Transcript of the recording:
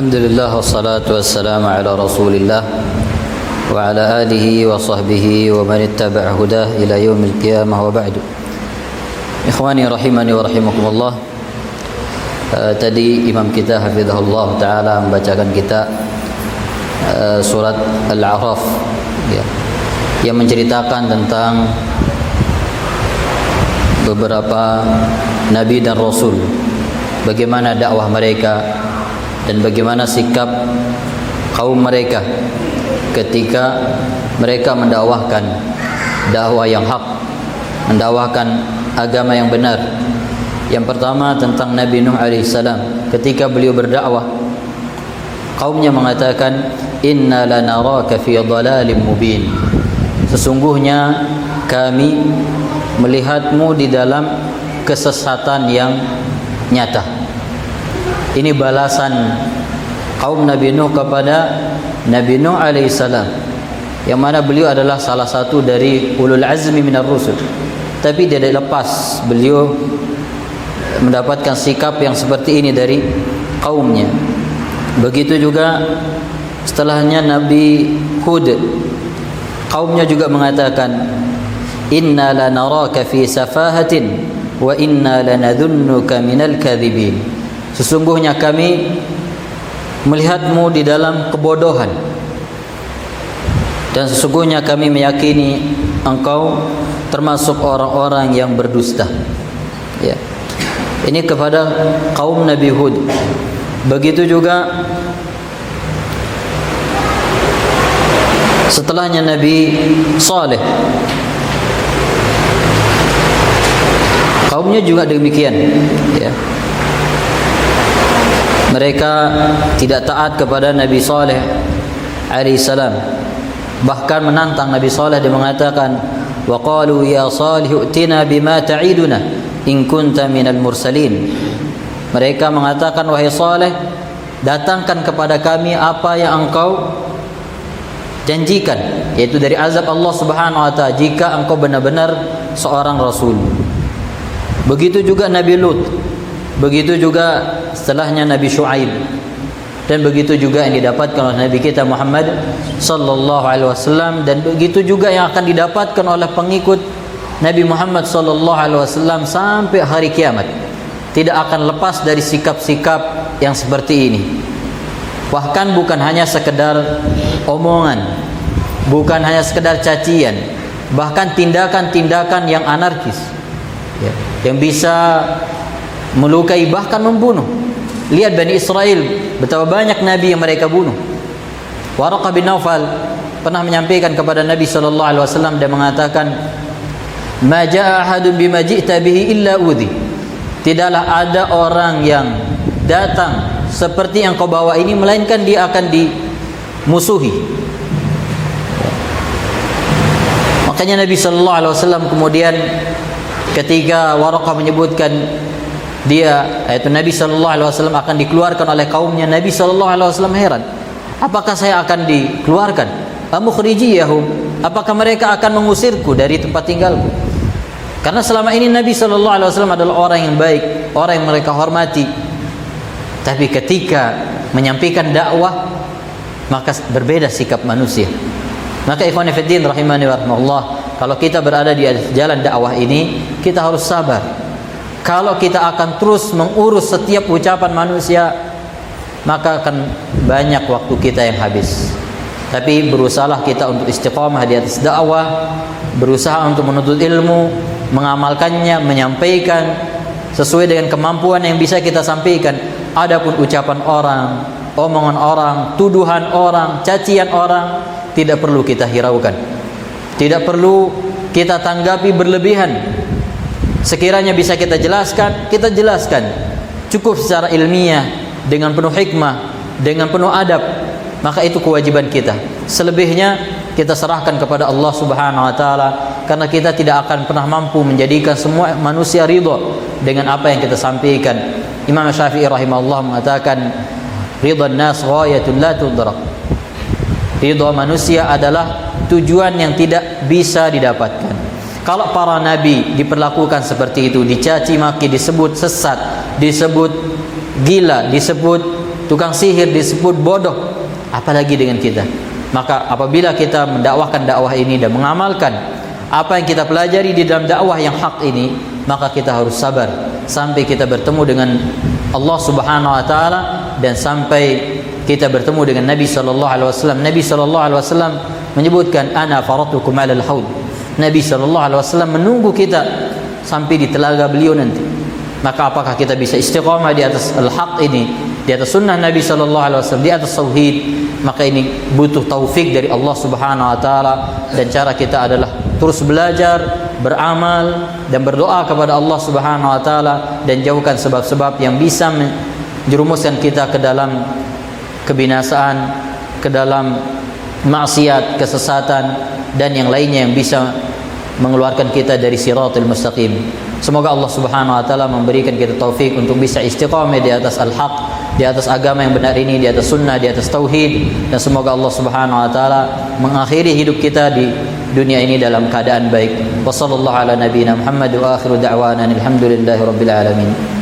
Alhamdulillah wassalatu wassalamu ala Rasulillah wa ala alihi wa sahbihi wa man ittaba'a hudah ila yaumil qiyamah wa ba'du. Ikhwani rahimani wa rahimakumullah. Tadi imam kita hafizahullah taala membacakan kita surat Al-A'raf ya, yang menceritakan tentang beberapa nabi dan rasul, bagaimana dakwah mereka dan bagaimana sikap kaum mereka ketika mereka mendakwahkan dakwah yang hak, mendakwahkan agama yang benar. Yang pertama tentang Nabi Nuh alaihissalam, ketika beliau berdakwah, kaumnya mengatakan, inna lanaraka fi dhalalin mubin, sesungguhnya kami melihatmu di dalam kesesatan yang nyata. Ini balasan kaum Nabi Nuh kepada Nabi Nuh alaihissalam, yang mana beliau adalah salah satu dari ulul azmi minar rusul, tapi tidak lepas beliau mendapatkan sikap yang seperti ini dari kaumnya. Begitu juga setelahnya Nabi Hud, kaumnya juga mengatakan, inna lanaraka fi safahatin wa inna lanadhunnuka minal kadhibin, sesungguhnya kami melihatmu di dalam kebodohan dan sesungguhnya kami meyakini engkau termasuk orang-orang yang berdusta. Ya. Ini kepada kaum Nabi Hud. Begitu juga setelahnya Nabi Saleh, kaumnya juga demikian. Ya. Mereka tidak taat kepada Nabi Saleh alaihissalam, bahkan menantang Nabi Saleh. Dia mengatakan, wa qalu ya Salih u'tina bima ta'iduna in kunta minal mursalin. Mereka mengatakan, wahai Saleh, datangkan kepada kami apa yang engkau janjikan, yaitu dari azab Allah Subhanahu wa taala, jika engkau benar-benar seorang rasul. Begitu juga Nabi Lut, begitu juga setelahnya Nabi Shu'aib, dan begitu juga yang didapatkan oleh Nabi kita Muhammad sallallahu alaihi wasallam, dan begitu juga yang akan didapatkan oleh pengikut Nabi Muhammad sallallahu alaihi wasallam sampai hari kiamat. Tidak akan lepas dari sikap-sikap yang seperti ini. Bahkan bukan hanya sekedar omongan, bukan hanya sekedar cacian, bahkan tindakan-tindakan yang anarkis, ya, yang bisa melukai bahkan membunuh. Lihat Bani Israel, betapa banyak nabi yang mereka bunuh. Waraqah bin Naufal pernah menyampaikan kepada Nabi sallallahu alaihi wasallam, dia mengatakan, ma jaa ahadun bima ji'ta bihi illa udhi, tidaklah ada orang yang datang seperti yang kau bawa ini melainkan dia akan dimusuhi. Makanya Nabi sallallahu alaihi wasallam kemudian ketika Waraqah menyebutkan dia, yaitu Nabi sallallahu alaihi wasallam akan dikeluarkan oleh kaumnya, Nabi sallallahu alaihi wasallam heran, apakah saya akan dikeluarkan? Amukhrijiyahum, apakah mereka akan mengusirku dari tempat tinggalku? Karena selama ini Nabi sallallahu alaihi wasallam adalah orang yang baik, orang yang mereka hormati. Tapi ketika menyampaikan dakwah, maka berbeda sikap manusia. Maka ikhwan fillah rahimani wa rahimakumullah, kalau kita berada di jalan dakwah ini, kita harus sabar. Kalau kita akan terus mengurus setiap ucapan manusia, maka akan banyak waktu kita yang habis. Tapi berusahalah kita untuk istiqamah di atas dakwah, berusaha untuk menuntut ilmu, mengamalkannya, menyampaikan sesuai dengan kemampuan yang bisa kita sampaikan. Adapun ucapan orang, omongan orang, tuduhan orang, cacian orang, tidak perlu kita hiraukan, tidak perlu kita tanggapi berlebihan. Sekiranya bisa kita jelaskan, kita jelaskan. Cukup secara ilmiah, dengan penuh hikmah, dengan penuh adab, maka itu kewajiban kita. Selebihnya kita serahkan kepada Allah Subhanahu wa taala, karena kita tidak akan pernah mampu menjadikan semua manusia ridha dengan apa yang kita sampaikan. Imam Syafi'i rahimahullah mengatakan, ridha an-nas ghayatun la tudrak. Ridha manusia adalah tujuan yang tidak bisa didapatkan. Kalau para nabi diperlakukan seperti itu, dicaci maki, disebut sesat, disebut gila, disebut tukang sihir disebut bodoh, apalagi dengan kita. Maka apabila kita mendakwahkan dakwah ini dan mengamalkan apa yang kita pelajari di dalam dakwah yang hak ini, maka kita harus sabar sampai kita bertemu dengan Allah Subhanahu wa taala dan sampai kita bertemu dengan Nabi sallallahu alaihi wasallam. Nabi sallallahu alaihi wasallam menyebutkan ana faratukum 'alal haud. Nabi sallallahu alaihi wasallam menunggu kita sampai di telaga beliau nanti. Maka apakah kita bisa istiqamah di atas al-haq ini, di atas sunnah Nabi sallallahu alaihi wasallam, di atas tauhid? Maka ini butuh taufik dari Allah Subhanahu wa taala, dan cara kita adalah terus belajar, beramal dan berdoa kepada Allah Subhanahu wa taala, dan jauhkan sebab-sebab yang bisa menjerumuskan kita ke dalam kebinasaan, ke dalam maksiat, kesesatan dan yang lainnya yang bisa mengeluarkan kita dari siratul mustaqim. Semoga Allah Subhanahu wa taala memberikan kita taufik untuk bisa istiqamah di atas al-haq, di atas agama yang benar ini, di atas sunnah, di atas tauhid, dan semoga Allah Subhanahu wa taala mengakhiri hidup kita di dunia ini dalam keadaan baik. Wassallallahu ala nabiyyina Muhammad wa akhiru da'wana alhamdulillahi rabbil alamin.